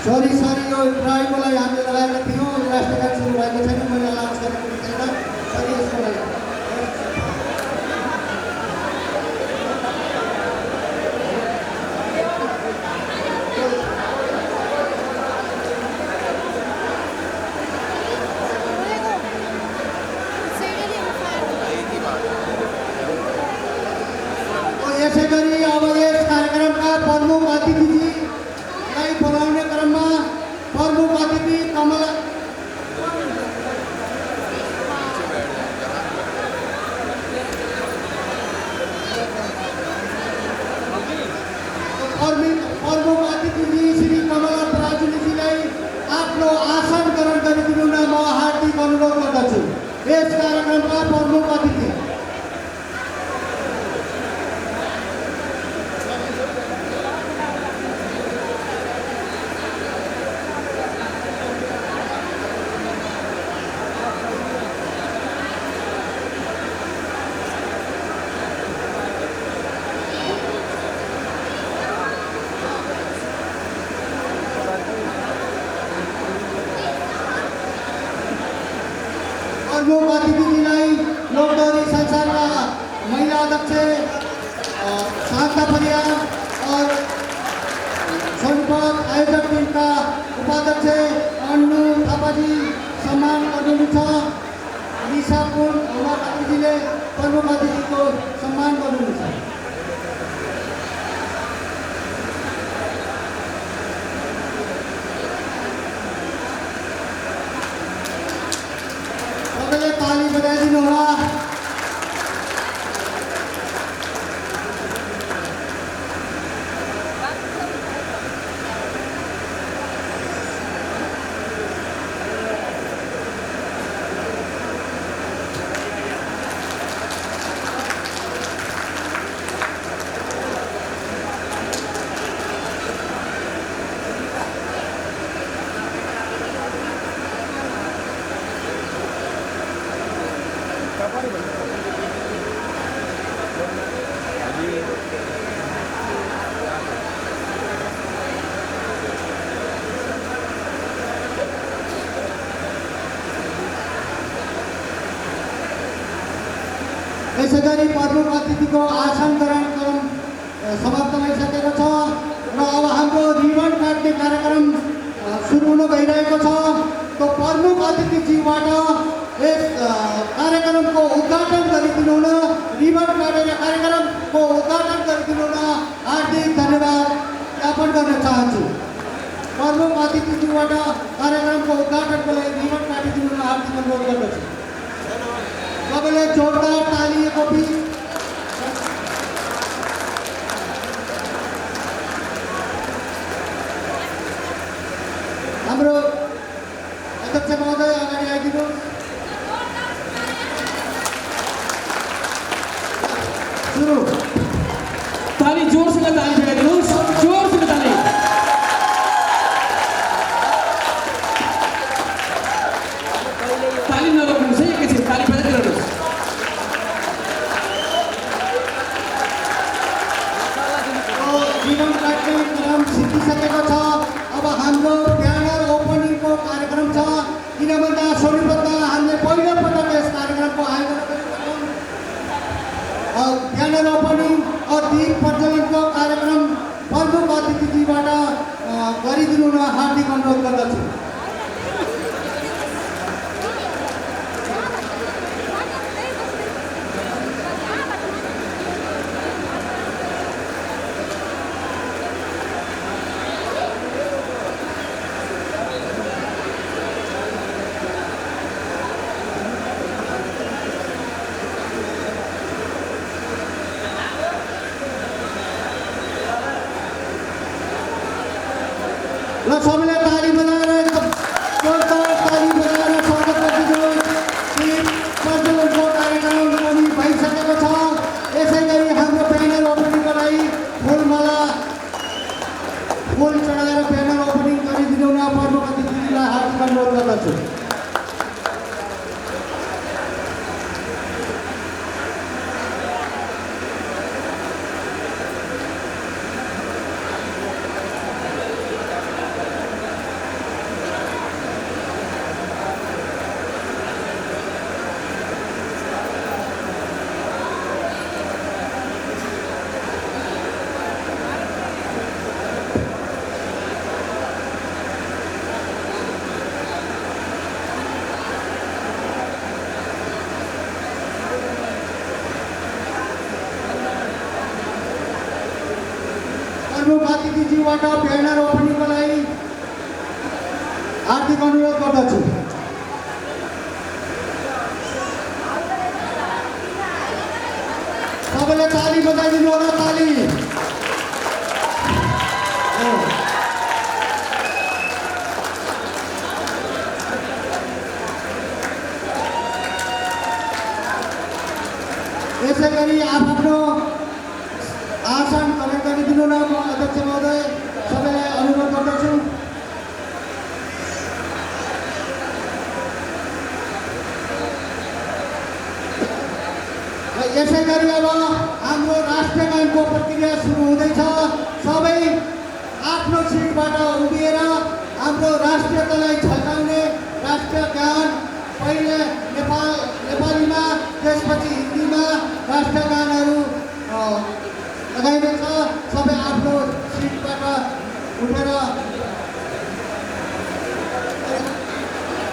Sorry यो ड्राइभको लागि हामीले लगाएका थियौँ। यो राष्ट्रगान सुरु भएको छैन, मैले अनाउन्स गरेको थिएन। सरी यसको लागि यसै गरी अब यस कार्यक्रमका प्रमुख अतिथिजीलाई बोलाउने क्रममा प्रमुख अतिथि कमला प्रमुख अतिथिजी श्री कमला पराजुलीजीलाई आफ्नो आसन ग्रहण गरिदिनुन म हार्दिक अनुरोध गर्दछु। यस कार्यक्रमका प्रमुख अतिथि प्रमुख अतिथिजीलाई लोकदौरी संस्थानका महिला अध्यक्ष शान्ता परियार और सोनीपत आयोजक टिमका उपाध्यक्ष अन्नु थापाजी सम्मान गर्नुहुन्छ। निशापुर अतिथिजीले प्रमुख अतिथिको सम्मान गर्नुहुन्छ। सबैले ताली बजाइदिनु होला। यसै गरी प्रमुख अतिथिको आसन ग्रहण क्रम समाप्त भइसकेको छ र अब हाम्रो रिबन काट्ने कार्यक्रम सुरु हुन गइरहेको छ। तो प्रमुख अतिथिजीबाट यस कार्यक्रमको उद्घाटन गरिदिनु हुन, रिबन काटेर कार्यक्रमको उद्घाटन गरिदिनु हुन हार्दिक धन्यवाद ज्ञापन गर्न चाहन्छु। प्रमुख अतिथिजीबाट कार्यक्रमको उद्घाटनको लागि रिबन काटिदिनु हुन हार्दिक अनुरोध गर्दछु। सबैले जोरदार ताली कोपी हाम्रो अध्यक्ष महोदय अगाडि आइदिनुहोस्। सुरु ताली जोरसँग ताली बजाइदिनुहोस्, जोरसँग ताली। ताली नरोक्नुहोस् है, एकैछिन ताली बजाइदिनुहोस्। रिबन काट्ने क्रम सिद्धिसकेको छ। अब हाम्रो ब्यानर ओपनिङको कार्यक्रम छ। किन भन्दा सोनीपतमा हामीले पहिलोपटक यस कार्यक्रमको आयोजना गरेका छौँ। ब्यानर ओपनिङ और दीप प्रज्वलनको कार्यक्रम प्रमुख अतिथिजीबाट गरिदिनु हुन हार्दिक अनुरोध गर्दछु। ल सबैले ताली बजाएर जोरदार ताली बजाएर स्वागत गरिदिनुहोस्। दीप प्रज्वलनको कार्यक्रम पनि भइसकेको छ। यसै गरी हाम्रो ब्यानर ओपनिङको लागि फुल चढाएर ब्यानर ओपनिङ गरिदिनु हुन प्रमुख अतिथिलाई हार्दिक अनुरोध गर्दछु। प्रमुख अतिथिज्यूबाट ब्यानर ओपनिङको लागि हार्दिक अनुरोध गर्दछु। सबैले ताली बजाइदिनु होला, ताली। यसै गरी आफ्नो आसन ग्रहण गरिदिनु न। म अध्यक्ष महोदय सबैलाई अनुरोध गर्दछु। यसै गरी अब हाम्रो राष्ट्रगानको प्रक्रिया सुरु हुँदैछ। सबै आफ्नो सिटबाट उभिएर हाम्रो राष्ट्रियतालाई झल्काउने राष्ट्रगान पहिले नेपालीमा त्यसपछि हिन्दीमा राष्ट्रगानहरू लगाइनेछ। सबै आफ्नो सिटबाट उठेर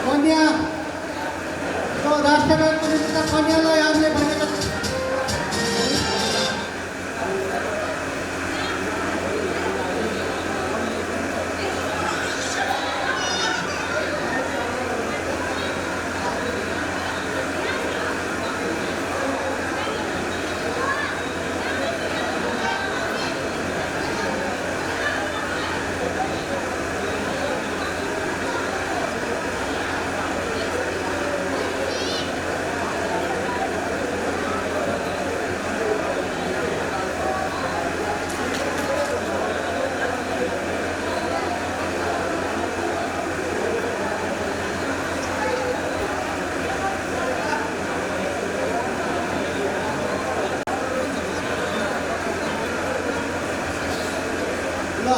कन्याको राष्ट्रगानको निमित्त कन्यालाई हामीले भनेका ल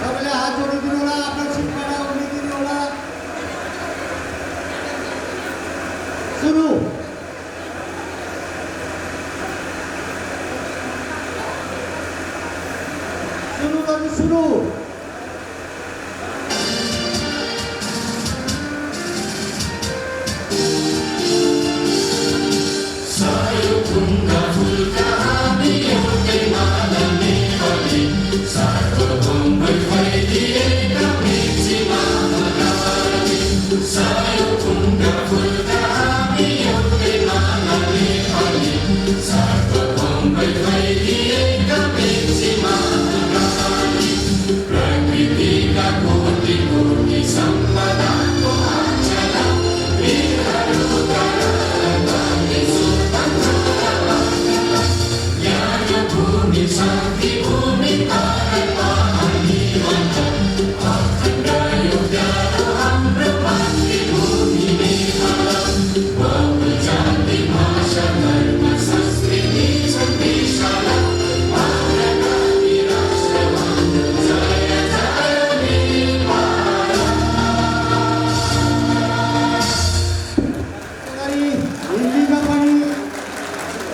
सबैले हात जोडिदिनु होला, आफ्नो सिटबाट उभिदिनु होला। सुरु सुरु गर्नु सुरु।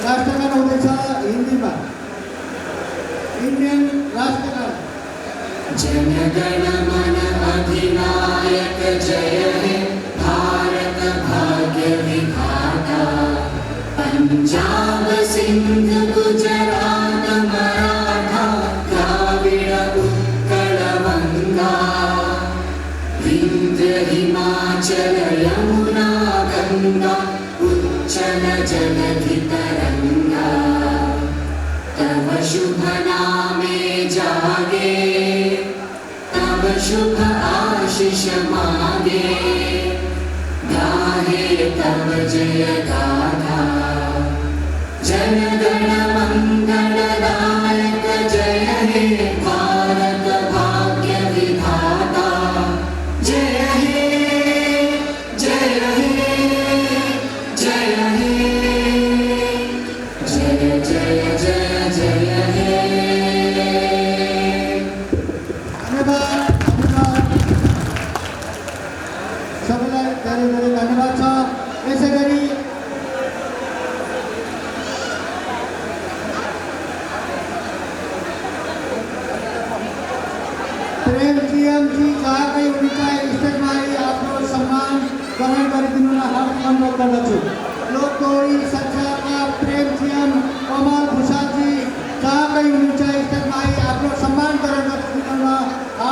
राष्ट्रगान हुँदैछ हिन्दीमा। इन्डियन राष्ट्रगान। जनगण मन अधिनायक जय हे भारत भाग्य विधाता। पंजाब सिंध गुजरात मराठा द्राविड़ उत्कल बंगा। विंध्य हिमाचल यमुना गंगा उच्चल जलधि तरंगा। तव शुभ नामे जागे तव शुभ आशीष मागे। गाहे तव जय गाथा जनगण मंगलदायक जय हे भारत भाग्य विधाता। जय हे जय हे जय हे जय जय जय जय हे। धन्यवाद सबैलाई धेरै धेरै धन्यवाद छ। यसै गरी प्रेमजीएम जी जहाँकै हुनुहुन्छ स्टेजमा आई आफ्नो सम्मान ग्रहण गरिदिनु न हार्दिक अनुरोध गर्दछु। लोकदोरी संसारका प्रेमजीएम कमल भूषालजी जहाँकै हुनुहुन्छ स्टेजमा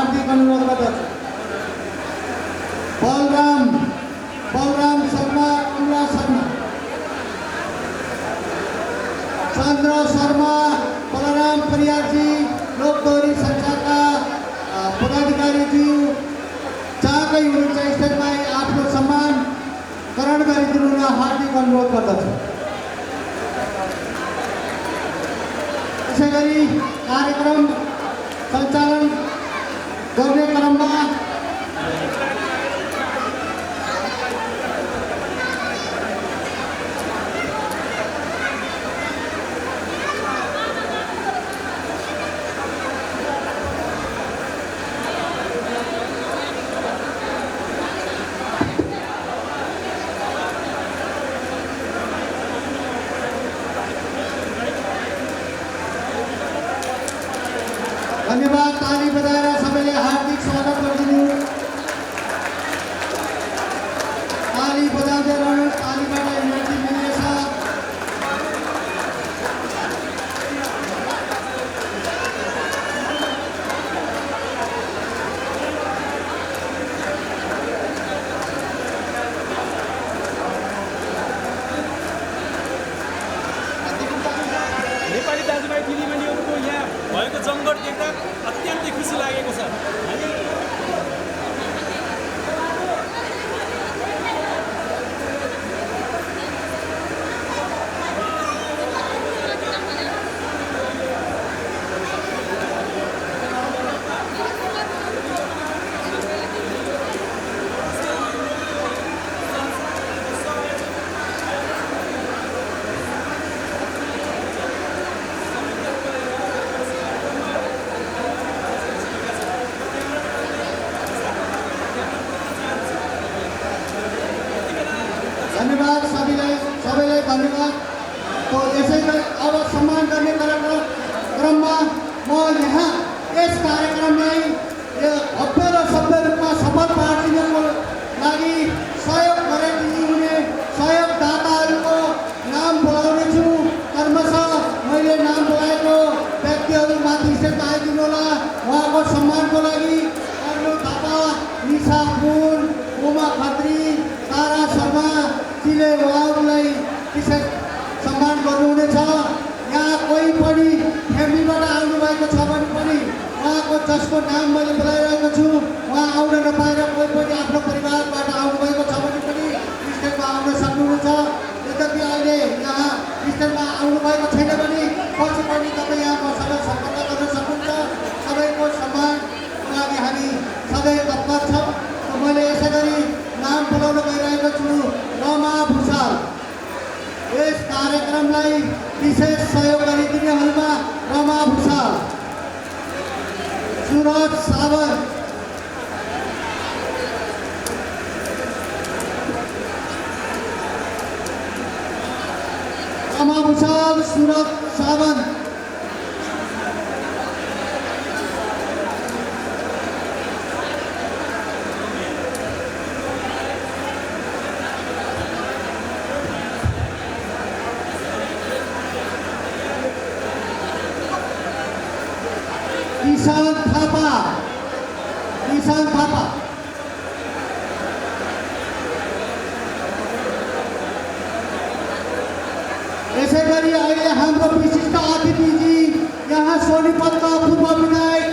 हार्दिक अनुरोध गर्दछु। बलराम शर्मा, कमला शर्मा, चन्द्र शर्मा, बलराम परियारजी, लोकदोहोरी संस्थाका पदाधिकारीज्यू जहाँकै हुनुहुन्छ स्टेजमा आफ्नो सम्मान ग्रहण गरिदिनु हार्दिक अनुरोध गर्दछु। त्यसैगरी कार्यक्रम सञ्चालन गर्ने क्रममा धन्यवाद। ताली बजाएर सबैले हार्दिक स्वागत गरिदिनु। ताली बजाउँदै रहनुहोस्, तालीबाट एनर्जी मिल्नेछ। नेपाली दाजुभाइ दिदीबहिनीहरूको यहाँ भएको जमघट देख्दा अत्यन्तै खुसी लागेको छ। धन्यवाद सबैलाई धन्यवाद। तो यसै गरी अब सम्मान गर्ने क्रममा म यहाँ यस कार्यक्रमलाई भव्य र सभ्य रूपमा सफल पार्दिनको लागि सहयोग गरिदिने सहयोगदाताहरूको नाम बोलाउनेछु। क्रमशः मैले नाम बोलाएको व्यक्तिहरूमाथि स्टेजमा आइदिनु होला। उहाँको सम्मानको लागि अर्नु थापा, निशा पुन, उमा खत्री, तारा शर्मा ले उहाँहरूलाई विशेष सम्मान गर्नुहुनेछ। यहाँ कोही पनि फ्यामिलीबाट आउनुभएको छ भने पनि उहाँको जसको नाम मैले बोलाइरहेको छु उहाँ आउन नपाएर कोही पनि आफ्नो परिवारबाट आउनुभएको छ भने पनि स्टेजमा आउन सक्नुहुन्छ। यद्यपि अहिले यहाँ स्टेजमा आउनुभएको छैन भने पछि पनि तपाईँ यहाँ मसँग सम्पर्क गर्न सक्नुहुन्छ। सबैको सम्मानको लागि हामी सधैँ तत्पर छौँ। मैले यसै गरी नाम बोलाउन गइरहेको छु रमा भुषाल। यस कार्यक्रमलाई विशेष सहयोग गरिदिनेहरूमा रमा भुषाल, सुरज सावंत, रमा भुषाल, सुरज सावंत, ईशान थापा, यसै गरी अहिले हाम्रो विशिष्ट अतिथिजी यहाँ सोनीपतका पूर्व विधायक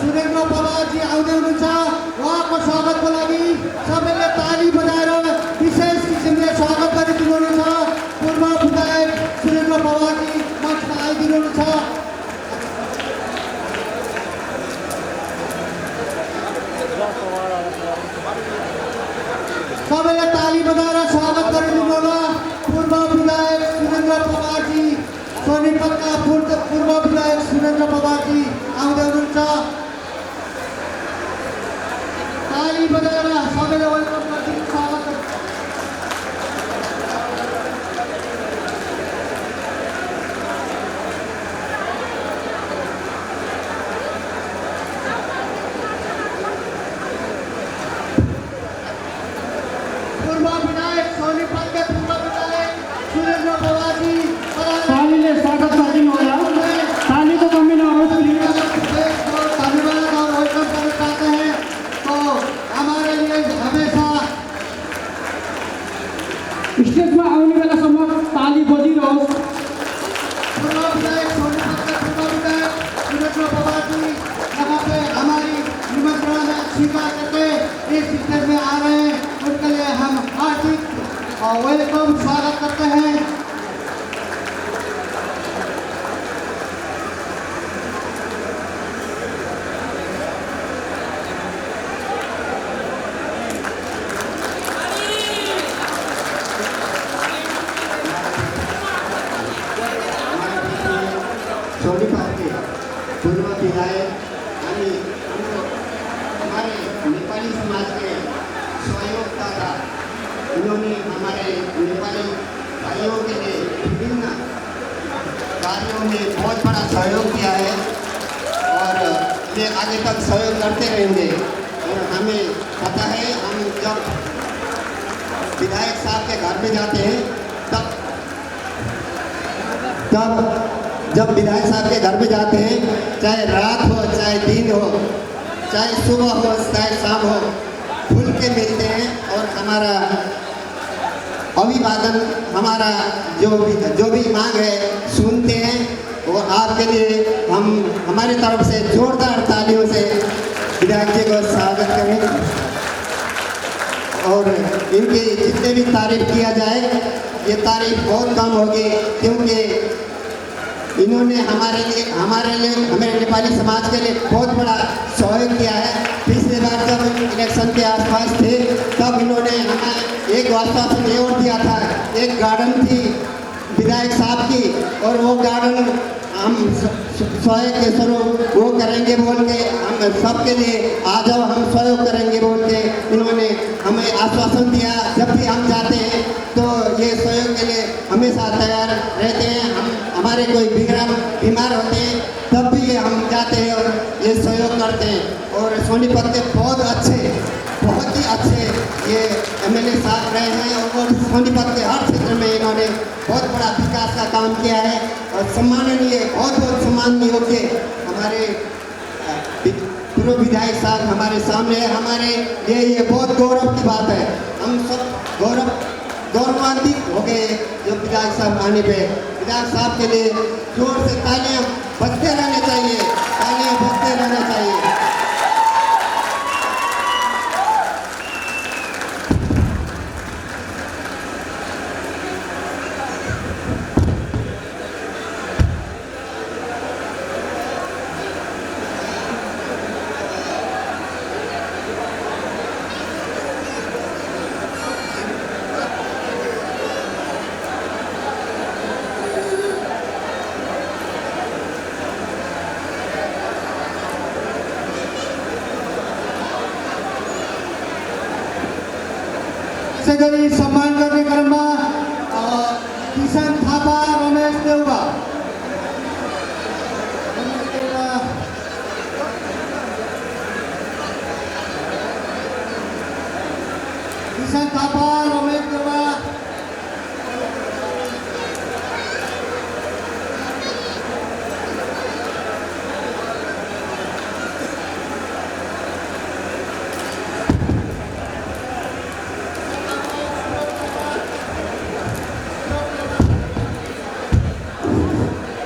सुरेन्द्र पवारजी आउँदै हुनुहुन्छ। उहाँको स्वागतको लागि सबैले ताली बजाएर विशेष किसिमले स्वागत गरिदिनुहुनेछ। पूर्व विधायक सुरेन्द्र पवारजी मञ्चमा आइदिनुहुन्छ। सबैले ताली बजाएर स्वागत गरिदिनु होला। पूर्व विधायक सुरेन्द्र पवारजी, सोनीपतका पूर्व विधायक सुरेन्द्र पवारजी आउँदै हुनुहुन्छ। ताली बजाएर सबैले वेलकम गरिदिनु, स्वागत गर्नु। सोनीपत के पूर्व विधायक हमारे नेपाली समाज के सहयोगदाता, इन्होंने हमारे नेपाली भाइयों के लिए विभिन्न कार्यों में बहुत बड़ा सहयोग किया है और ये आगे तक सहयोग करते रहेंगे। और हमें पता है, हम जब विधायक साहब के घर में जाते हैं तब जब विधायक साहब के घर में जाते हैं, चाहे रात हो चाहे दिन हो, चाहे सुबह हो चाहे शाम हो, खुल के मिलते हैं और हमारा अभिवादन, हमारा जो भी मांग है सुनते हैं। और आपके लिए हम हमारी तरफ से जोरदार तालियों से विधायक जी को स्वागत करें। और इनकी जितने भी तारीफ किया जाए, ये तारीफ बहुत कम होगी, क्योंकि इन्होंने हमारे नेपाली समाज के लिए बहुत बड़ा सहयोग किया है। पिछले बार जब इलेक्शन के आसपास थे तब इन्होंने हमें एक आश्वासन ये और दिया था, एक गार्डन थी विधायक साहब की, और वो गार्डन हम सहयोग के स्वरूप वो करेंगे बोल के, हम सबके लिए आ जाओ हम सहयोग करेंगे बोल के इन्होंने हमें आश्वासन दिया। जब भी हम जाते हैं तो ये सहयोग के लिए हमेशा तैयार रहते हैं। हम हमारे कोई बीमार होते हैं तब भी ये हम जाते हैं और ये सहयोग करते हैं। और सोनीपत के बहुत ही अच्छे ये एमएलए साहब रहे हैं और सोनीपत के हर क्षेत्र में इन्होंने बहुत बड़ा विकास का काम किया है और सम्माननीय, बहुत सम्मान योग्य हमारे पूर्व विधायक साहब हमारे सामने है। हमारे लिए ये बहुत गौरव की बात है। हम सब गौरवान्वित हो गए जो विधायक साहब आने पे। विधायक साहब के लिए जोर से तालियां बजते रहने चाहिए, तालियां बजते रहना चाहिए। गरी सम्मान गर्ने क्रममा किसान थापा, रमेश देउवा किसान थापा, रमेश देउवा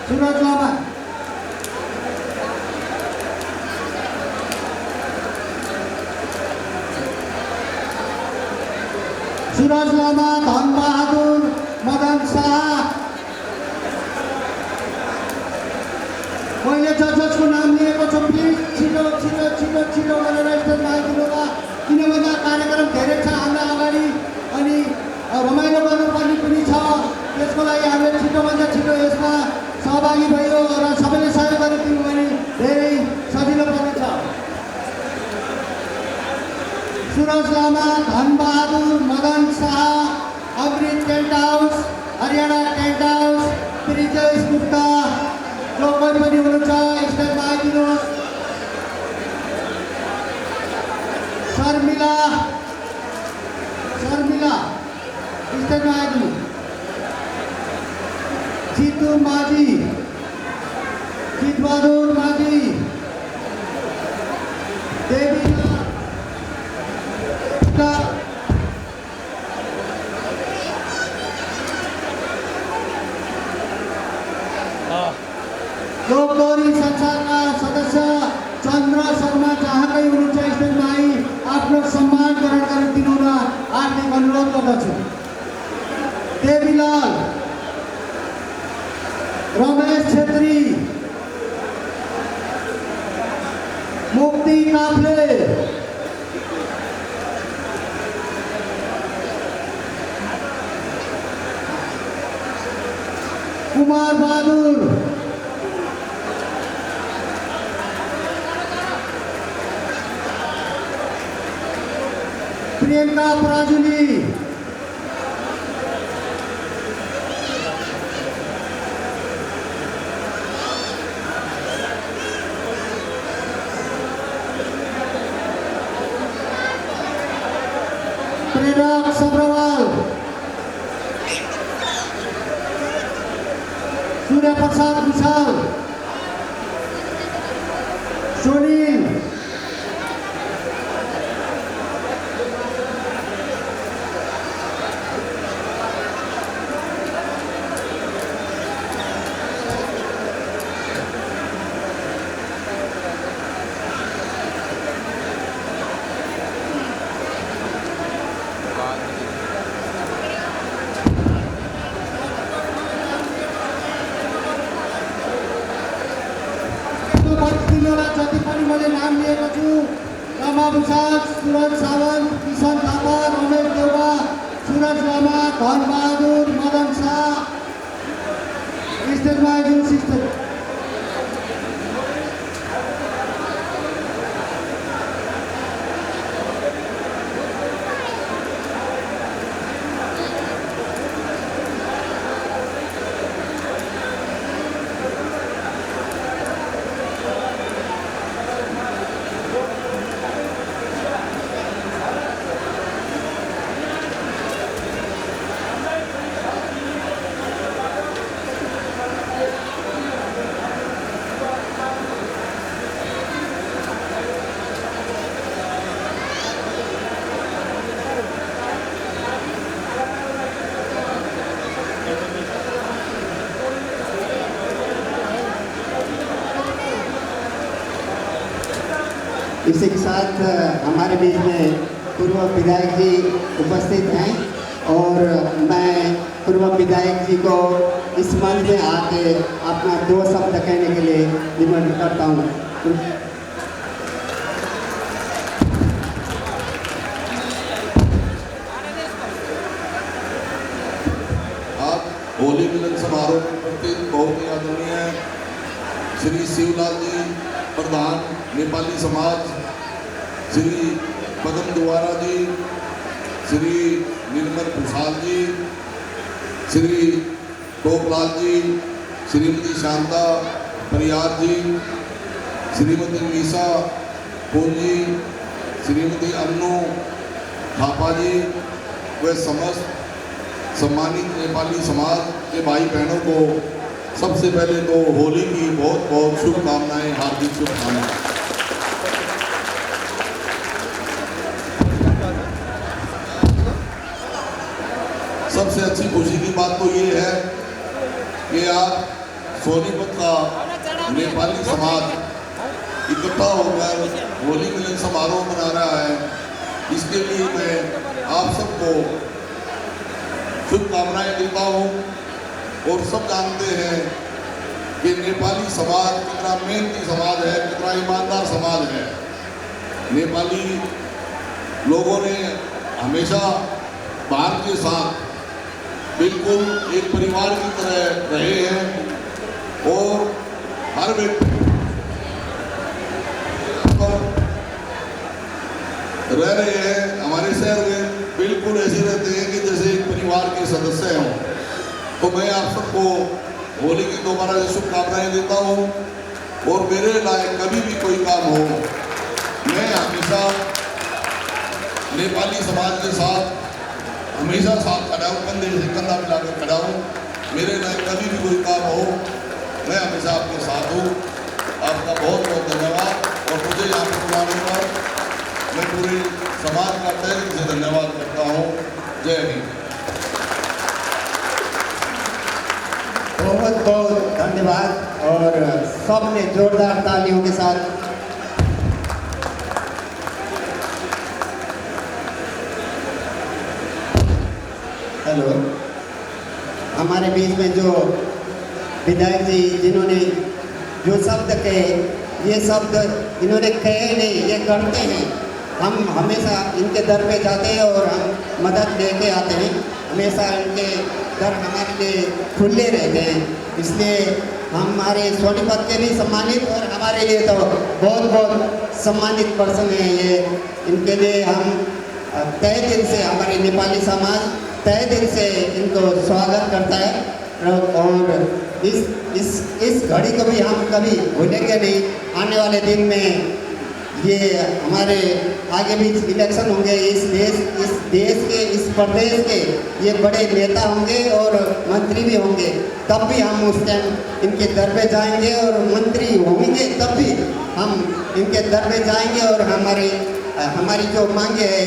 सूरज लामा, सूरज लामा, धन बहादुर, मदन शाह, मैले जसको नाम लिएको छु प्लिज छिटो छिटो छिटो छिटो गरेर स्टेजमा आइदिनुहोला, किनभने कार्यक्रम धेरै छ हाम्रा अगाडि अनि रमाइलो गर्नुपर्ने पनि छ। त्यसको लागि हामीले छिटोभन्दा छिटो यसमा सहभागी भयो र सबैले सहयोग गरिदिनु भने धेरै सजिलो पर्नेछ। Suraj Lama, Dhan Bahadur, Madan Shah, Amrit tent house, Haryana tent house, Trijesh Gupta, जो कोही पनि हुनुहुन्छ स्टेजमा आइदिनुहोस्। शर्मिला स्टेजमा आइदिनु। जीतू माझी, जीतबहादुर माझी, देवी लोकदोरी संसारका सदस्य चन्द्र शर्मा जहाँकै हुनुहुन्छ स्टेजमा आई आफ्नो सम्मान ग्रहण गरिदिनु र हार्दिक अनुरोध गर्दछु। देवीलाल, रमेश छेत्री, मुक्ति काफ्ले, कुमार बहादुर, प्रियंका पराजुली, प्रेरक सब्रवाल, सूर्य प्रसाद विशाल, सोनील, जति पनि मैले नाम लिएको छु, रमा भूषाल, सुरज सावन्त, किशन थापा, रमेश देउवा, सुरज लामा, धन बहादुर, मदन शाह, स्टेजमा आइदिनु सिस्टर। इसी के साथ हमारे बीच में पूर्व विधायक जी उपस्थित हैं और मैं पूर्व विधायक जी को इस मंच में आके अपना 2 शब्द कहने के लिए निमंत्रित करता हूँ। आज होली मिलन समारोह में उपस्थित बहुत ही आदरणीय श्री शिवलाल जी प्रधान नेपाली समाज, श्री पदम द्वारा जी, श्री निर्मल भूषाल जी, श्री टोपलाल जी, श्रीमती शांता परियार जी, श्रीमती मीसा पूंजी, श्रीमती अन्नू थापा जी व समस्त सम्मानित नेपाली समाज के भाई बहनों को सबसे पहले तो होली की बहुत बहुत शुभकामनाएं, हार्दिक शुभकामनाएं। सबसे अच्छी खुशी की बात तो ये है कि आज सोनीपत का नेपाली समाज इकट्ठा होकर होली मिलन समारोह मना रहा है। इसके लिए मैं आप सबको शुभकामनाएं देता हूँ और सब जानते हैं कि नेपाली समाज कितना मेहनती समाज है, कितना ईमानदार समाज है। नेपाली लोगों ने हमेशा भारत के साथ बिल्कुल एक परिवार की तरह रहे हैं और हर व्यक्ति रह रहे हैं। हमारे शहर में बिल्कुल ऐसे रहते हैं कि जैसे एक परिवार के सदस्य हों। तो मैं आप सबको होली की दोबारा से शुभकामनाएं देता हूँ और मेरे लायक कभी भी कोई काम हो, मैं हमेशा नेपाली समाज के साथ हमेशा साथ खड़ा हूँ, कंधे से कंधा मिलाकर खड़ा हूँ। मेरे लायक कभी भी कोई काम हो, मैं हमेशा आपके साथ हूँ। आपका बहुत बहुत धन्यवाद और मुझे यहाँ पर बुलाने पर मैं पूरे समाज का तहे दिल से धन्यवाद करता हूँ। जय हिंद। बहुत बहुत धन्यवाद और सबने जोरदार तालियों के साथ हेलो। हमारे बीच में जो विधायक जी जिन्होंने जो शब्द कहे, ये शब्द इन्होंने कहे नहीं, ये करते हैं। हम हमेशा इनके दर पे जाते हैं और हम मदद लेके आते हैं। हमेशा इनके दर हमारे लिए खुले रहते हैं। इसलिए हमारे सोनीपत के भी सम्मानित और हमारे लिए तो बहुत बहुत सम्मानित पर्सन हैं ये। इनके लिए हम तहे दिल से हमारे नेपाली समाज तहे दिल से इनको स्वागत करता है और इस घड़ी को भी हम कभी भूलेंगे नहीं। आने वाले दिन में ये हमारे आगे भी इलेक्शन होंगे, इस देश के इस प्रदेश के ये बड़े नेता होंगे और मंत्री भी होंगे, तब भी हम उस टाइम इनके दर पे जाएंगे और मंत्री होंगे तब भी हम इनके दर पे जाएंगे और हमारी जो मांगे है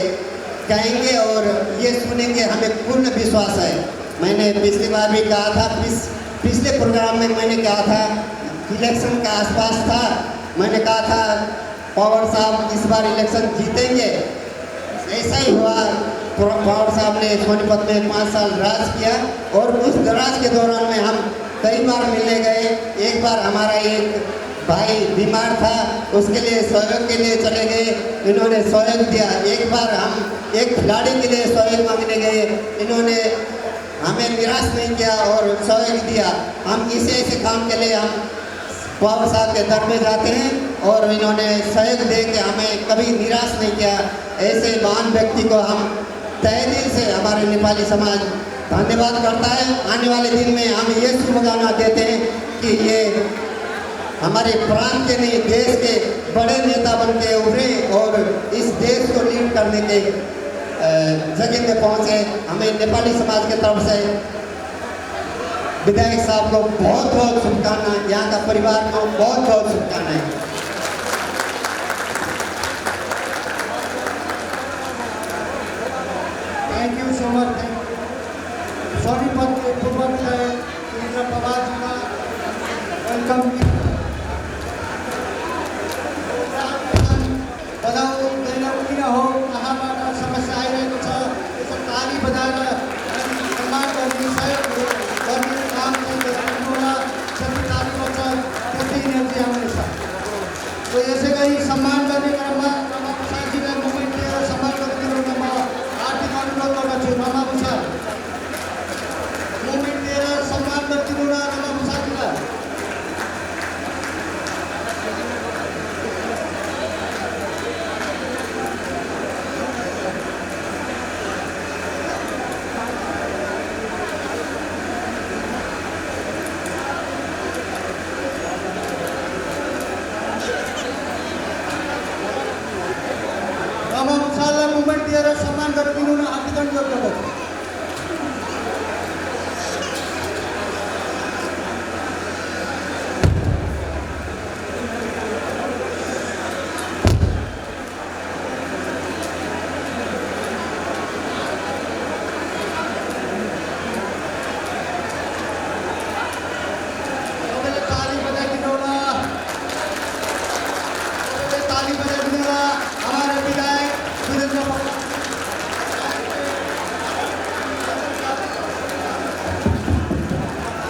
कहेंगे और ये सुनेंगे। हमें पूर्ण विश्वास है। मैंने पिछली बार भी कहा था, पिछले प्रोग्राम में मैंने कहा था, इलेक्शन का आसपास था, मैंने कहा था पवार साहब इस बार इलेक्शन जीतेंगे। ऐसा ही हुआ। पवार साहब ने सोनीपत में 5 साल राज किया और उस राज के दौरान में हम कई बार मिलने गए। एक बार हमारा एक भाई बीमार था, उसके लिए सहयोग के लिए चले गए, इन्होंने सहयोग दिया। एक बार हम एक खिलाड़ी के लिए सहयोग मांगने गए, इन्होंने हमें निराश नहीं किया और सहयोग दिया। हम ऐसे काम के लिए हम पवार साहब के दर में जाते हैं और इन्होंने सहयोग दे के हमें कभी निराश नहीं किया। ऐसे महान व्यक्ति को हम तहे दिल से हमारे नेपाली समाज धन्यवाद करता है। आने वाले दिन में हम ये शुभकामना देते हैं कि ये हमारे प्रांत के नहीं देश के बड़े नेता बन के उभरे और इस देश को लीड करने के जगह में पहुँचे। हमें नेपाली समाज की तरफ से विधायक साहब को बहुत बहुत शुभकामनाएं, यहाँ का परिवार को बहुत बहुत शुभकामनाएं। Thank you so much. Sonipat के पूर्व विधायक इंद्र पवार जी का वेलकम। बजाऊ किन हो, कहाँबाट समस्या आइरहेको छ, यसो ताली बजाएर सम्मान गर्ने सहयोग गर्ने काम चाहिँ गर्नुहोला। सबै ताली बजाएर त्यति एनर्जी आउनेछ। तो यसै गरी सम्मान गर्ने क्रममा रमा प्रसादजीलाई मोमेन्ट लिएर सम्मान गरिदिनु म हार्दिक अनुरोध गर्दछु। रमा प्रसाद मोमेन्ट लिएर सम्मान गरिदिनु न रमा प्रसादजीलाई। मुमेंट दिएर सम्मान गरिदिनु न हार्दिक अनुरोध गर्दछु। सबैले ताली बजाइदिनु होला, सबैले ताली बजाइदिनु होला। हमारे विधायक सुरेंद्र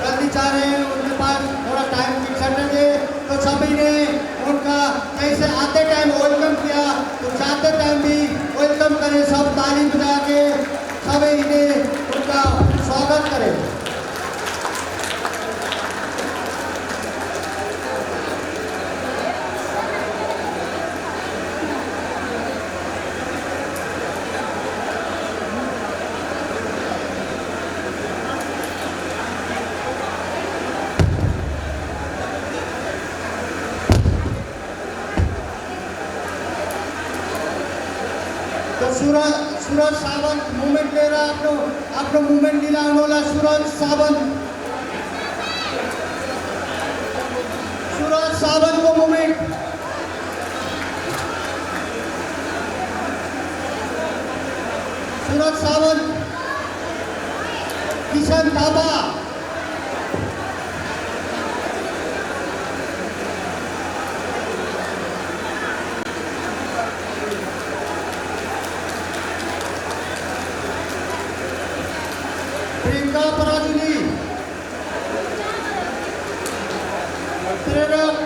जल्दी चाह रहे हैं, उनके पास थोड़ा टाइम फिक्सड है, तो सभी ने उनका जैसे आते टाइम वेलकम किया तो जाते टाइम भी वेलकम करें। सब ताली बजा के सभी ने उनका स्वागत करें। तो सूरज सावंत मूवमेंट लिएर आफ्नो मूवमेंट लिन आउनु होला। सूरज सावंत को मूवमेंट। सूरज सावंत, किशन थापा, प्रियंका पराजुली, प्रेरक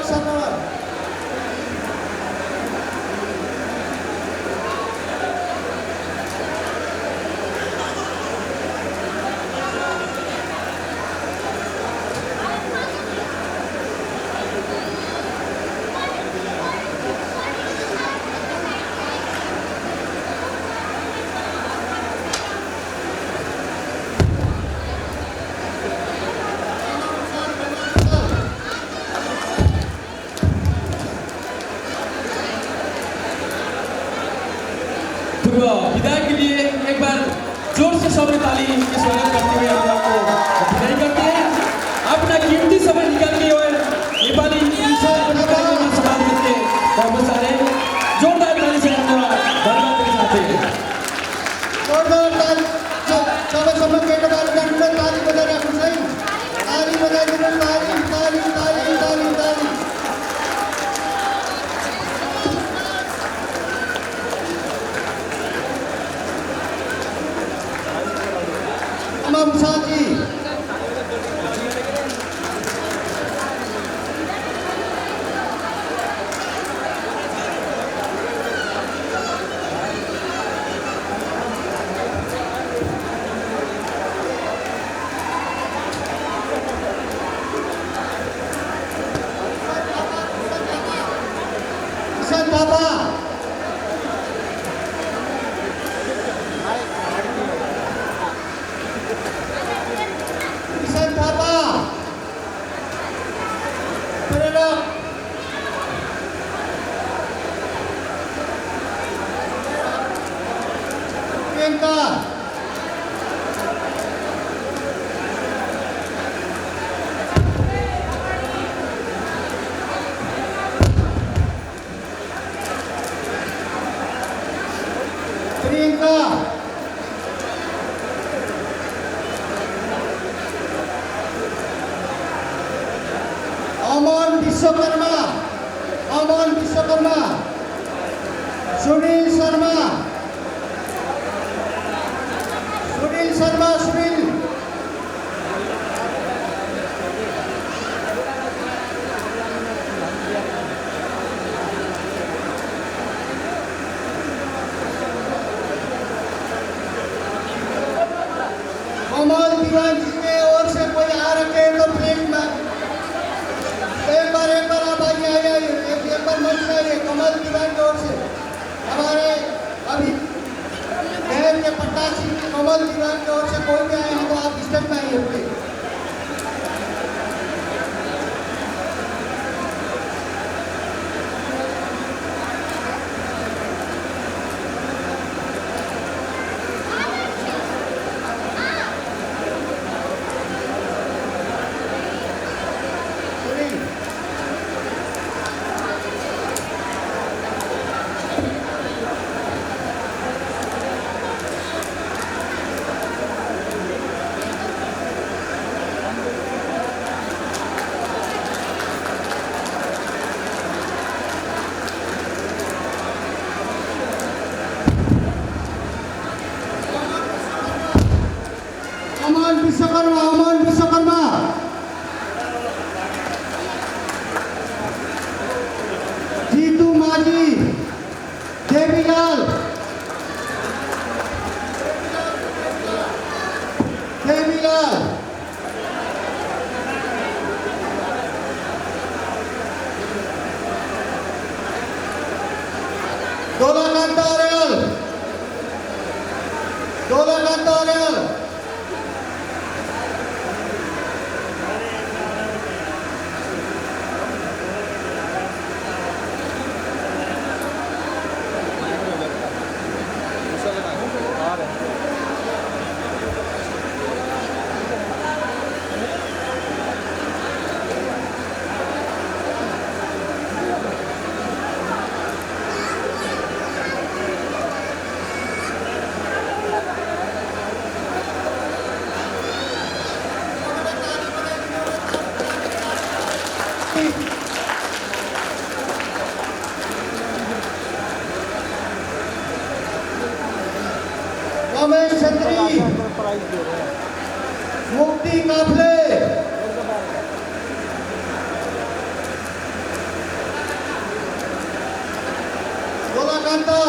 समर, विधायक के लिए एक बार जोर से सबने ताली के स्वागत करते हुए हम आपको विदाई करते हैं। अपना कीमती समय निकाल के और नेपाली कार्यक्रम समाज के बहुत सारे जोरदार ताली से धन्यवाद देना चाहते हैं। जोरदार ताली सबैसम्म केटाबार गर्नुले ताली बजाइराख्नु है। ताली बजाइदिनु, ताली ताली ताली ताली ताली। अमम साथी किशन थापा किशन थापा प्रेरक प्रियंका प्रियंका अमन विश्वकर्मा अमन विश्वकर्मा सुनील शर्मा सुनील शर्मा सुनील कमल दीवान जी के ओर से कोई आ रखे तो प्लीज एक बार आप आइए आइए एक बार मंच में आइए। कमल दीवान की ओर से हमारे अभी शहर के पट्टासी कमल दीवान की ओर से कोई भी आए हैं तो आप स्टेज में आइए प्लीज। अमन विश्वकर्मा जीतू माझी देवीलाल देवीलाल दोलाकांत आर्यल दोलाकांत आर्यल रमेश छत्री मुक्ति काफले गोलाकांता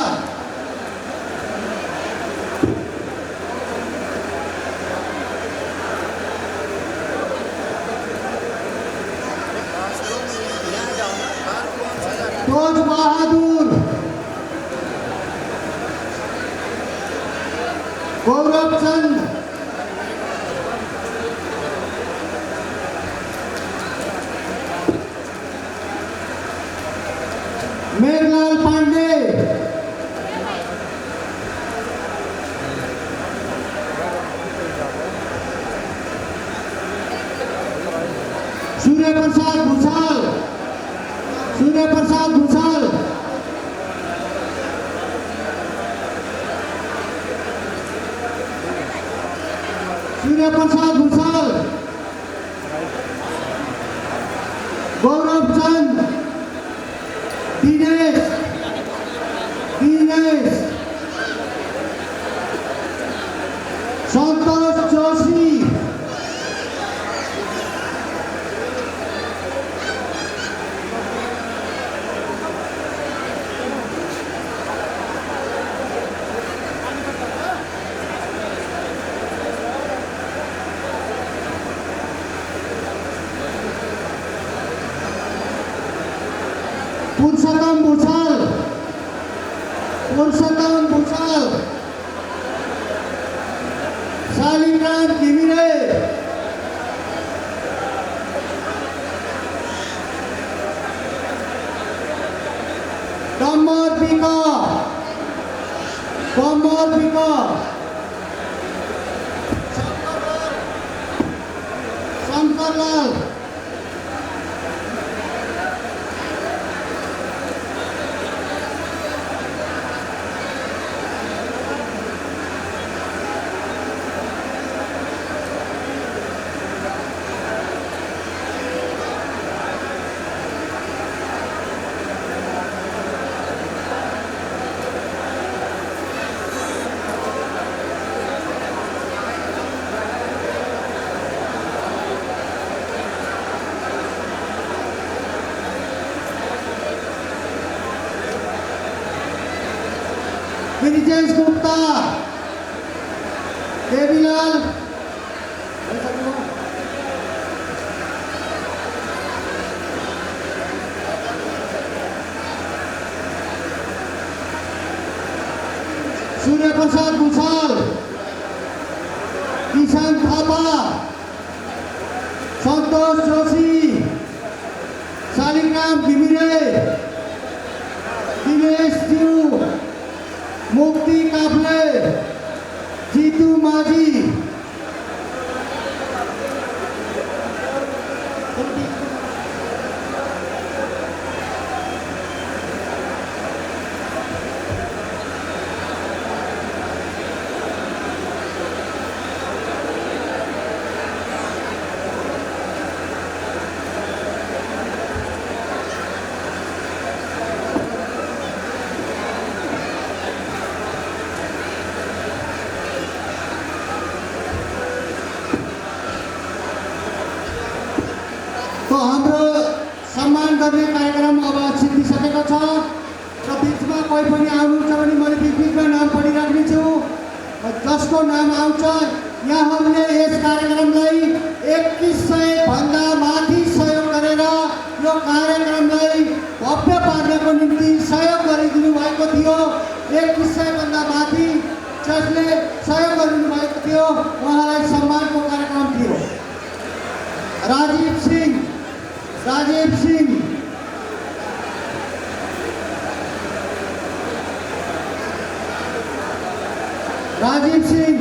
तोज बहादुर गौरव चंद मेघलाल पांडे सूर्य प्रसाद भूषाल, सूर्य प्रसाद भूषाल, सूर्य प्रसाद भूषाल, गौरव चंद, दिनेश, दिनेश, संतोष जोशी, पुरुषोत्तम भूषाल, पुरुषोत्तम भूषाल, शालिग्राम घिमिरे, कमर बिका, कमर बिका, शंकरलाल, ब्रिजेश गुप्ता, देवीलाल, सूर्य प्रसाद भूषाल, किशन थापा, संतोष जोशी, शालिग्राम घिमिरे, दिनेश ज्यू, मुक्ति काफले, जीतू माझी, तो हाम्रो सम्मान गर्ने कार्यक्रम अब सिद्धिसकेको छ र बिचमा कोही पनि आउनुहुन्छ भने मैले बिचमा नाम पढिराख्नेछु। जसको नाम आउँछ यहाँहरूले यस कार्यक्रमलाई 2100 भन्दा माथि सहयोग गरेर यो कार्यक्रमलाई भव्य पार्नको निम्ति सहयोग गरिदिनु भएको थियो। 2100 भन्दा माथि जसले सहयोग गरिदिनु भएको थियो उहाँलाई सम्मानको कार्यक्रम थियो। राजीव सिंह, राजीव सिंह, राजीव सिंह,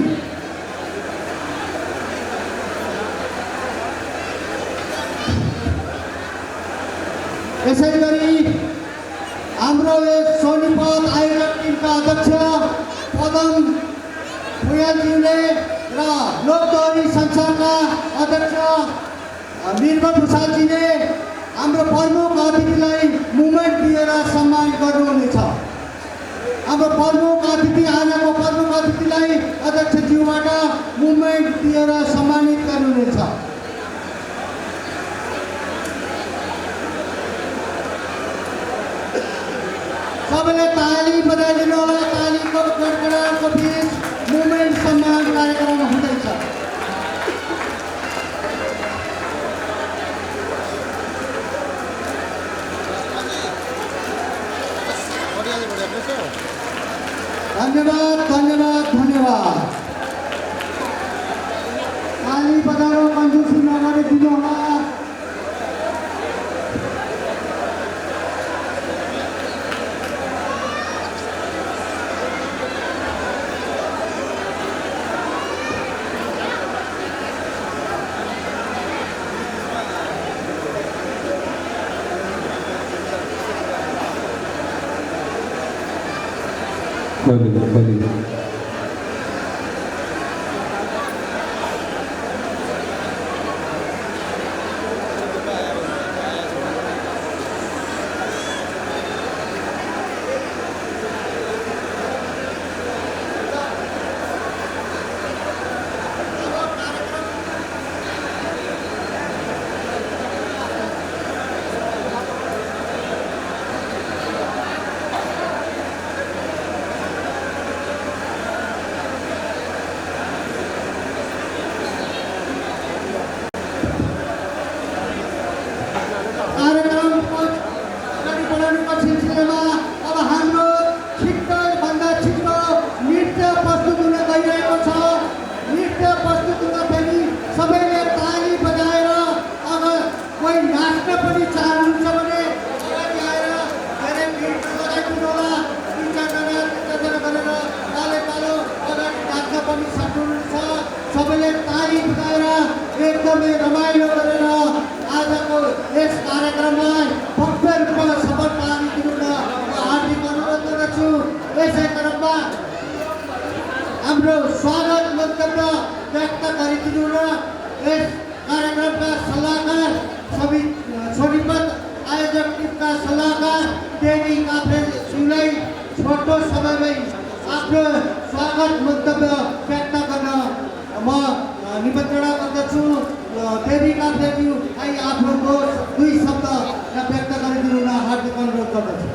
यसै गरी हाम्रो यस सोनीपत आयोजक टिमका अध्यक्ष पदम भुयालज्यूले र लोकदोहोरी संस्थाका अध्यक्ष निर्मल भूषालजीले हाम्रो प्रमुख अतिथिलाई मुभमेन्ट दिएर सम्मान गर्नुहुनेछ। हाम्रो प्रमुख अतिथि आजको प्रमुख अतिथिलाई अध्यक्षज्यूबाट मुभमेन्ट दिएर सम्मानित गर्नुहुनेछ। सबैले ताली बजाइदिनु होला। तालीको गडगडाटको बिच मुभमेन्ट सम्मान कार्यक्रम हुँदैछ। धन्यवाद, धन्यवाद, धन्यवाद। ताली बजाउन कन्जुसी नगरिदिनु होला। खोलिदिनु कार्यक्रमको अगाडि बढाउनुको सिलसिलामा अब हाम्रो छिट्टोभन्दा छिट्टो नृत्य प्रस्तुत हुन गइरहेको छ। नृत्य प्रस्तुत हुँदाखेरि सबैले ताली बजाएर अगर कोही नाच्न पनि चाहनुहुन्छ भने अगाडि आएर धेरै भिड लगाइदिनु होला। तिन चारजना गरेर कालो कालो अगाडि नाच्न पनि सक्नुहुन्छ। सबैले ताली बजाएर एकदमै रमाइलो गरेर आजको यस कार्यक्रमलाई भव्य रूपमा सफल पारिदिनु म हार्दिक अनुरोध गर्दछु। यसै क्रममा हाम्रो स्वागत वक्तव्य व्यक्त गरिदिनु र यस कार्यक्रमका सल्लाहकार सोनिपत आयोजक टिमका सल्लाहकार देवी काफ्रे सिंहलाई छोटो समयमै आफ्नो स्वागत वक्तव्य व्यक्त गर्न म निमन्त्रणा गर्दछु। देवी काफ्रेज्यू आफ्नो दुई शब्द व्यक्त गरिदिनु हुन हार्दिक अनुरोध गर्दछु।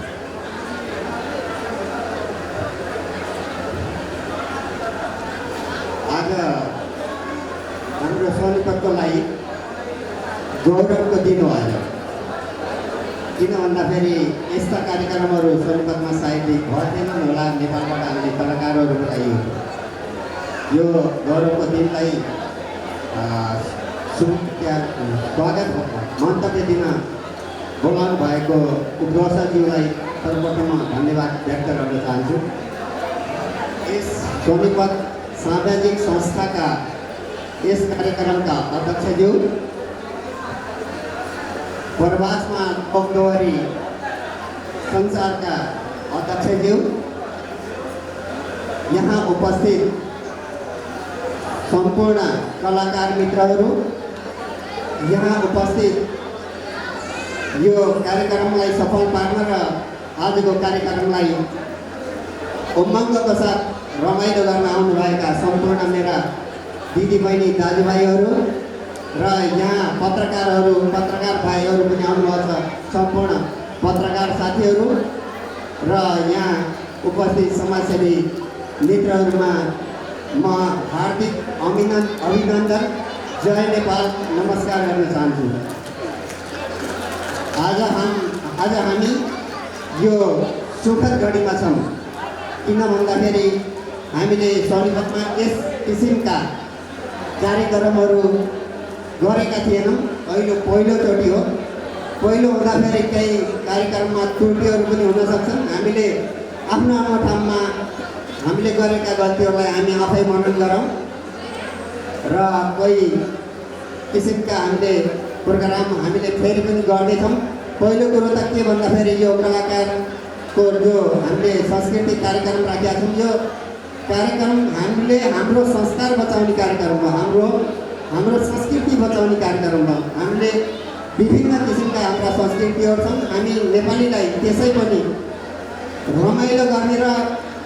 आज हाम्रो सोनिपतको लागि गौरवको दिन हो आज। किन भन्दाखेरि यस्ता कार्यक्रमहरू सोनिपतमा सायद भएनन् होला। नेपालबाट आउने कलाकारहरूको लागि यो गौरवको दिनलाई स्वागत मन्तव्य दिन बोलाउनु भएको उपदर्शकज्यूलाई सर्वप्रथम धन्यवाद व्यक्त गर्न चाहन्छु। यस सोनिपत सामाजिक संस्थाका यस कार्यक्रमका अध्यक्षज्यू, प्रवासमा लोकदोहोरी संसारका अध्यक्षज्यू, यहाँ उपस्थित सम्पूर्ण कलाकार मित्रहरू, यहाँ उपस्थित यो कार्यक्रमलाई सफल पार्न र आजको कार्यक्रमलाई उमङ्गको साथ रमाइलो गर्न आउनुभएका सम्पूर्ण मेरा दिदीबहिनी दाजुभाइहरू र यहाँ पत्रकार भाइहरू पनि आउनुभएको छ। सम्पूर्ण पत्रकार साथीहरू र यहाँ उपस्थित समाजसेवी मित्रहरूमा म हार्दिक अभिनन्दन, जय नेपाल, नमस्कार गर्न चाहन्छु। आज हामी यो सुखद घडीमा छौँ। किन भन्दाखेरि हामीले सोनिपतमा यस किसिमका कार्यक्रमहरू गरेका थिएनौँ। पहिलोचोटि हो। पहिलो हुँदाखेरि केही कार्यक्रममा त्रुटिहरू पनि हुन सक्छन्। हामीले आफ्नो ठाउँमा हामीले गरेका गल्तीहरूलाई हामी आफै मनन गरौँ र कोही किसिमका हामीले प्रोग्राम हामीले फेरि पनि गर्नेछौँ। पहिलो कुरो त के भन्दाखेरि यो कलाकारको जो हामीले सांस्कृतिक कार्यक्रम राखेका छौँ, यो कार्यक्रम हामीले हाम्रो संस्कार बचाउने कार्यक्रम हो। हाम्रो संस्कृति बचाउने कार्यक्रम हो। हामीले विभिन्न किसिमका हाम्रा संस्कृतिहरू छन्। हामी नेपालीलाई त्यसै पनि रमाइलो गर्ने र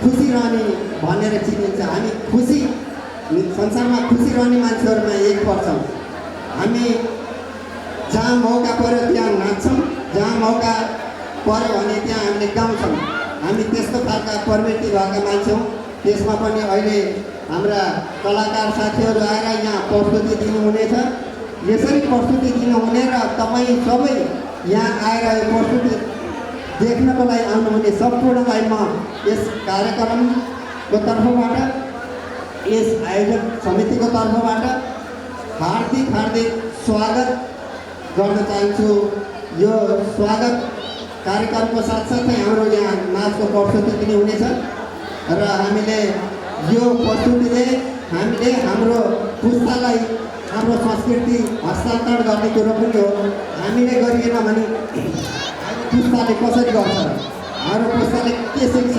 खुसी रहने भनेर चिनिन्छ। हामी खुसी, संसारमा खुसी रहने मान्छेहरूमा एक पर्छौँ। हामी जहाँ मौका पर्यो त्यहाँ नाच्छौँ, जहाँ मौका पर्यो भने त्यहाँ हामीले गाउँछौँ। हामी त्यस्तो खालका प्रवृत्ति भएका मान्छे हौँ। त्यसमा पनि अहिले हाम्रा कलाकार साथीहरू आएर यहाँ प्रस्तुति दिनुहुनेछ। यसरी प्रस्तुति दिनुहुने र तपाईँ सबै यहाँ आएर यो प्रस्तुति देख्नको लागि आउनुहुने सम्पूर्णलाई म यस कार्यक्रमको तर्फबाट, यस आयोजक समितिको तर्फबाट हार्दिक स्वागत गर्न चाहन्छु। यो स्वागत कार्यक्रमको साथसाथै हाम्रो यहाँ नाचको प्रस्तुति पनि हुनेछ र हामीले यो प्रस्तुतिले हामीले हाम्रो पुस्तालाई हाम्रो संस्कृति हस्तान्तरण गर्ने कुरो पनि हो। हामीले गरिएन भने पुस्ताले कसरी गर्छ, हाम्रो पुस्ताले के सिक्छ,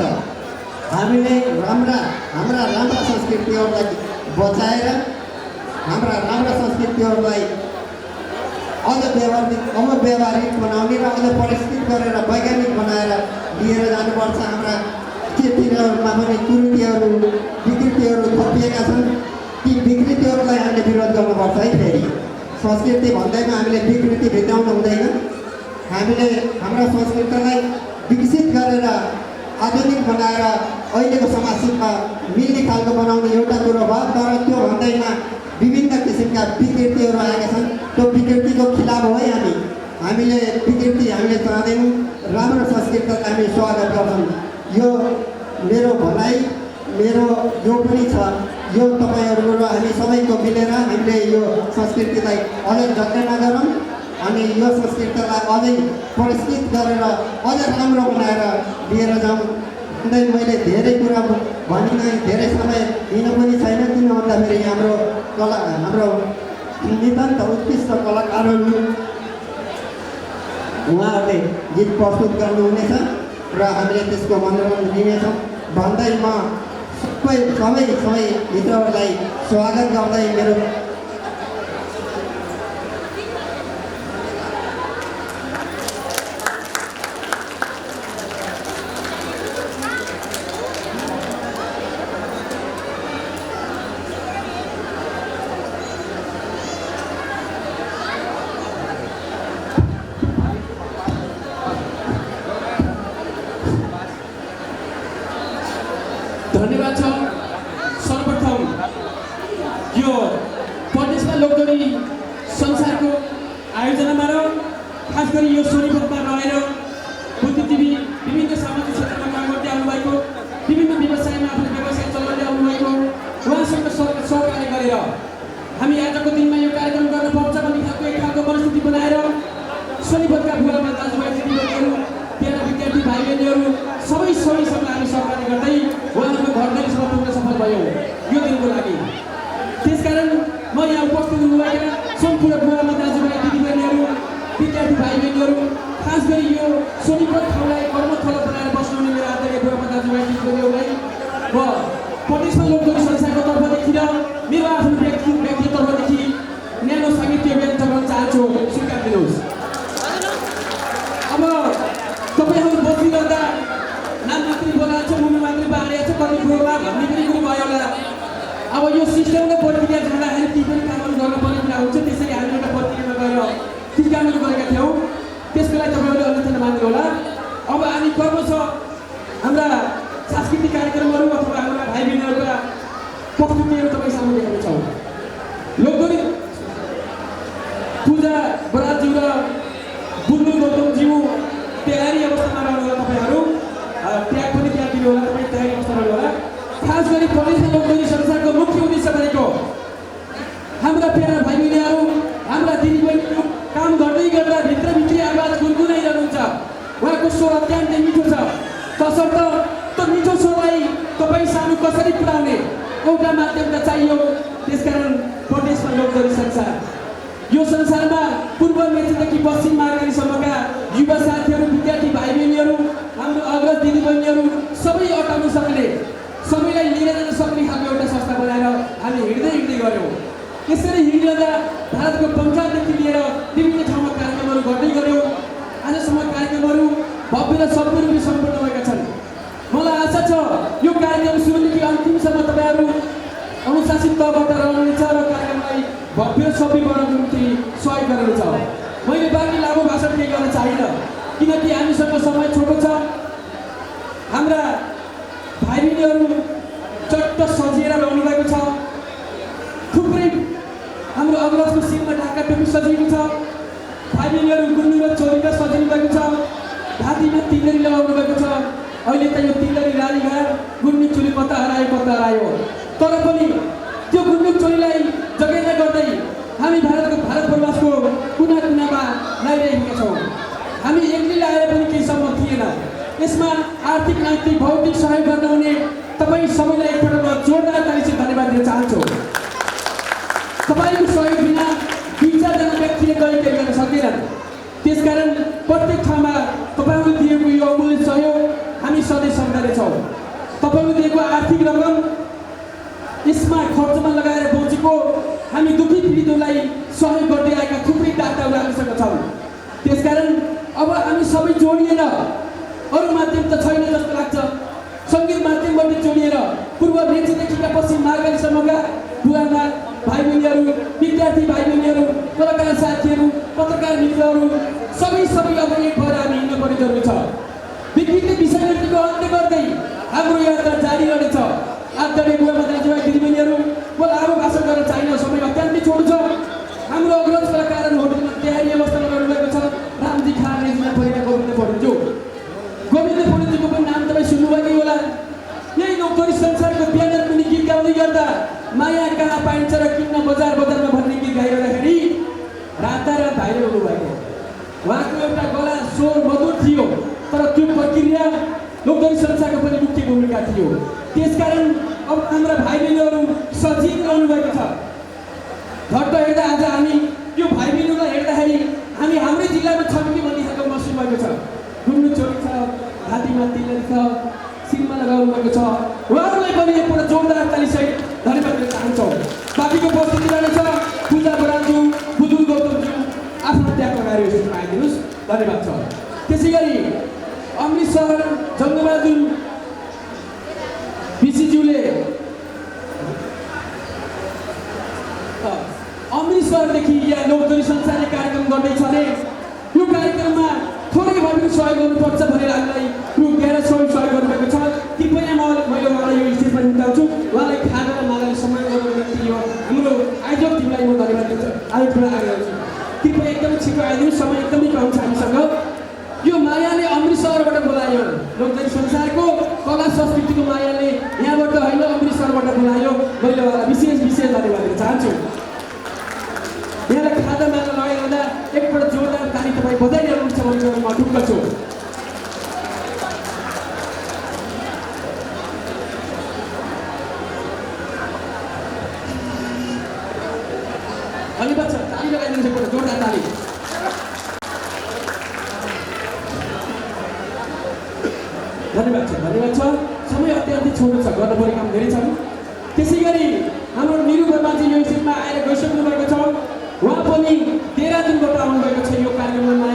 हामीले हाम्रा राम्रा संस्कृतिहरूलाई बचाएर हाम्रा राम्रा संस्कृतिहरूलाई अझ व्यवहारिक बनाउने र अझ परिष्कृत गरेर वैज्ञानिक बनाएर लिएर जानुपर्छ। हाम्रा केटीहरूमा पनि कुरीतिहरू विकृतिहरू थपिएका छन्। ती विकृतिहरूलाई हामीले विरोध गर्नुपर्छ है। फेरि संस्कृति भन्दैमा हामीले विकृति भित्राउनु हुँदैन। हामीले हाम्रा संस्कृतिलाई विकसित गरेर आधुनिक बनाएर अहिलेको समाजमा मिल्ने खालको बनाउने एउटा कुरो भयो। तर त्यो भन्दैमा विभिन्न किसिमका विकृतिहरू आएका छन्। त्यो विकृतिको खिलाफ हो है हामीले विकृति हामीले चाहँदैनौँ। राम्रो संस्कृतिलाई हामी स्वागत गर्छौँ। यो मेरो भनाइ मेरो जो पनि छ यो तपाईँहरू र हामी सबैको मिलेर हामीले यो संस्कृतिलाई अझ जतन गरौँ अनि यो संस्कृतिलाई अझै परिष्कृत गरेर अझ राम्रो बनाएर लिएर जाउँ भन्दै मैले धेरै कुरा भनिनँ। धेरै समय लिनु पनि छैन। किन भन्दाखेरि हाम्रो नितान्त उत्कृष्ट कलाकारहरू उहाँहरूले गीत प्रस्तुत गर्नुहुनेछ र हामीले त्यसको मनोरञ्जन लिनेछौँ भन्दै म सबै मित्रहरूलाई स्वागत गर्दै मेरो धन्यवाद छ। सर्वप्रथम यो परदेशमा लोकदोरी संसारको आयोजनामा र खास गरी यो सोनीपतमा रहेर बुद्धिजीवी विभिन्न सामाजिक क्षेत्रमा काम गर्दै आउनुभएको विभिन्न व्यवसायमा आफ्नो व्यवसाय चलाउँदै आउनुभएको उहाँसँग सहकार्य गरेर हामी आजको दिनमा यो कार्यक्रम गर्न पर्छ भन्ने खालको एक खालको परिस्थिति बनाएर सोनीपतका बुवामा दाजुभाइ दिदीबहिनीहरू प्यारा विद्यार्थी भाइ बहिनीहरू सबैसँग हामी सहकार्य गर्दै उहाँहरूको घर घरसम्म पुग्न सफल भयो यो दिनको लागि। त्यसकारण म यहाँ उपस्थित हुनुभएका सम्पूर्ण बुवामा दाजुभाइ दिदीबहिनीहरू विद्यार्थी भाइ बहिनीहरू खास गरी यो सोनीपत ठाउँलाई कर्मस्थल बनाएर बस्नुहुने मेरो आदरणीय बुवामा दाजुभाइ दिदीबहिनीहरूलाई र परदेशमा लोकदोरी संस्थाको तर्फदेखि र मेरो आफ्नो व्यक्तिगत तर्फदेखि न्यानो साहित्य व्यक्त गर्न चाहन्छु। स्वीकार दिनुहोस्। अब तपाईँहरू बसिरहँदा नाम मात्रै बोलाएको छ मुनि मात्रै बाँडिएको छ कति कुरोमा भन्ने पनि कुरो भयो होला। अब यो सिस्टम र प्रक्रिया जाँदाखेरि ती पनि कामहरू गर्नुपर्ने कुरा हुन्छ। त्यसरी हामी एउटा प्रक्रियामा गएर ती कामहरू गरेका थियौँ। त्यसको लागि तपाईँहरूले अन्यथा नमान्नु होला। अब हामी क्रमशः हाम्रा सांस्कृतिक कार्यक्रमहरू अथवा हाम्रा भाइ बहिनीहरूका प्रस्तुतिहरू तपाईँ सामु देखाउनेछौँ। लोकदोरी पूजा बराज्यू र बुल्लु गौतमज्यू तयारी अवस्थामा रहनु होला। तपाईँहरू त्याग पनि त्याग दिनु होला। तपाईँ तयारी अवस्थामा रहनु होला। खास गरी परदेशमा लोकदोरी संसारको मुख्य उद्देश्य भनेको हाम्रा प्यारा भाइ बहिनीहरू हाम्रा दिदीबहिनीहरू काम गर्दै गर्दा भित्रभित्रै आवाज गुनगुनाइरहनुहुन्छ। उहाँको स्वर अत्यन्तै मिठो छ। तसर्थ त्यो मिठो स्वरलाई तपाईँ सामु कसरी पुर्याउने एउटा माध्यम त चाहियो। त्यसकारण परदेशमा लोकदोरी संसार यो संसारमा पूर्व मेचीदेखि पश्चिम मार्गारीसम्मका युवा साथीहरू विद्यार्थी भाइ बहिनीहरू हाम्रो अग्रज दिदीबहिनीहरू सबै अटाउन सक्ने सबैलाई लिएर जान सक्ने खालको एउटा संस्था बनाएर हामी हिँड्दै गऱ्यौँ। यसरी हिँड्दा भारतको पञ्चायतदेखि लिएर विभिन्न ठाउँमा कार्यक्रमहरू गर्दै गऱ्यौँ। आजसम्म कार्यक्रमहरू भव्य र सभ्य रूपले सम्पन्न भएका छन्। मलाई आशा छ यो कार्यक्रम सुरुदेखि अन्तिमसम्म तपाईँहरू अनुशासित तहबाट रहनुहुनेछ र कार्यक्रमलाई भव्य र सभ्य बनाउनको निम्ति सहयोग गर्नुहुन्छ। मैले बाँकी लामो भाषण केही गर्न चाहिनँ किनकि हामीसँग समय छोटो छ। हाम्रा भाइ बहिनीहरू चट्ट सजिएर रहनुभएको छ। थुप्रै हाम्रो अग्रजको शिरमा ढाका टोपी सजिएको छ। भाइ बहिनीहरू गुन्नु र चोरीमा सजिनु भएको छ। घाँटीमा तिलरी लगाउनु भएको छ। अहिले त यो तिलरी राली गएर गुन्नु चोली कता हरायो। तर पनि त्यो गुन्नु चोरीलाई जगेर्ना गर्दै हामी भारत प्रवासको कुना कुनामा लगाइरहेका छौँ। हामी एक्लै आएर पनि केही सम्भव थिएन। यसमा आर्थिक नैतिक भौतिक सहयोग गर्नुहुने तपाईँ सबैलाई एकपल्ट म जोरदार तालीसित धन्यवाद दिन चाहन्छु। तपाईँको सहयोग बिना 2-4 जना व्यक्तिले कहिले केही गर्न सक्दैनन्। त्यसकारण प्रत्येक ठाउँमा तपाईँहरूले दिएको यो अमूल्य सहयोग हामी सधैँ सम्झनेछौँ। तपाईँले दिएको आर्थिक रकम यसमा खर्चमा लगाएर बचेको हामी दुखी पीडितहरूलाई सहयोग गर्दै आएका थुप्रै दाताहरू हामीसँग छौँ। त्यसकारण अब हामी सबै जोडिएर, अरू माध्यम त छैन जस्तो लाग्छ, सङ्गीत माध्यमबाट जोडिएर पूर्व मेचीदेखिका पश्चिम मार्गसम्मका बुवामा भाइ बहिनीहरू, विद्यार्थी भाइ बहिनीहरू, कलाकार साथीहरू, पत्रकार मित्रहरू सबै अब एक भएर हामी हिँड्नुपर्ने जरुरी छ। विकृति विषयवस्तुको अन्त्य गर्दै हाम्रो यात्रा जारी रहनेछ। आदरणीय बुवा दाजुभाइ दिदीबहिनीहरू, मलाई अब भाषण गर्न चाहिने समय अत्यन्तै छोटो छ। हाम्रो अग्रज कलाकारहरू होटलमा तयारी अवस्थामा रहनुभएको छ। रामजी खान रेजिना परेका गोविन्द पौडेलज्यू, गोविन्द पौडेलज्यूको पनि नाम तपाईँ सुन्नुभएकै होला। यही नोकरी संसारको ब्यानर पनि गीत गाउँदै गर्दा माया कहाँ पाइन्छ र किन्न बजारमा भन्ने गीत गाइरहँदाखेरि रातारात भाइरल हुनुभएको। उहाँको एउटा गला स्वर मधुर थियो, तर त्यो प्रक्रिया लोकदरी संसारको पनि मुख्य भूमिका थियो। त्यसकारण अब हाम्रा भाइ बहिनीहरू सजिलो रहनुभएको छ। घट्ट हेर्दा आज हामी यो भाइ बहिनीलाई हेर्दाखेरि हामी हाम्रै जिल्लामा छौँ कि भन्ने खालको महसुस भएको छ। घुम्नु चोरी छ, घाँटीमा तिलहरी छ, सिरमा लगाउनु भएको छ। उहाँहरूलाई पनि एकपल्ट जोरदार तालीसहित धन्यवाद दिन चाहन्छौँ। बाँकीको उपस्थिति रहनेछ पूजा बराज्यू, बुदुल गौतमज्यू, आफ्नो त्याग लगाएर यो सूचना आइदिनुहोस्। धन्यवाद छ। त्यसै गरी अमृतसर जङ्गबहादुर विसीज्यूले अमृतसरदेखि यहाँ लोकदोरी संसारले कार्यक्रम गर्दैछ भने यो कार्यक्रममा थोरै भए पनि सहयोग गर्नुपर्छ भनेर हामीलाई यो गएर सहयोग गर्नुभएको छ। कृपया मैले उहाँलाई यो स्टेजमा निम्ताउँछु। उहाँलाई खाना र मालाले सम्मान गर्नको निम्ति यो हाम्रो आयोजक टिमलाई म धन्यवाद दिन्छु। आयोजकलाई आग्रह गर्छु, कृपया एकदमै छिटो आइदिनु, समय एकदमै कम छ हामीसँग। यो मायाले अमृतसरबाट बोलायो, लोकदोरी संसारको कला संस्कृतिको मायाले यहाँबाट होइन अमृतसरबाट बोलायो। मैले उहाँलाई विशेष धन्यवाद दिन चाहन्छु। यहाँलाई खाजा माला लगाएर हुँदा एकपल्ट जोरदार ताली तपाईँ बजाइरहनुहुन्छ भने म ढुक्क छु। धन्यवाद छ, ताली लगाइदिनुहोस् एकपल्ट जोरदार ताली। धन्यवाद छ। समय अत्यन्तै छोटो छ, गर्नुपर्ने काम धेरै छ। त्यसै गरी हाम्रो निरु बर्माजी यो स्टेजमा आएर गइसक्नु भएको छ। उहाँ पनि 13 दिनबाट आउनुभएको छ यो कार्यक्रममा।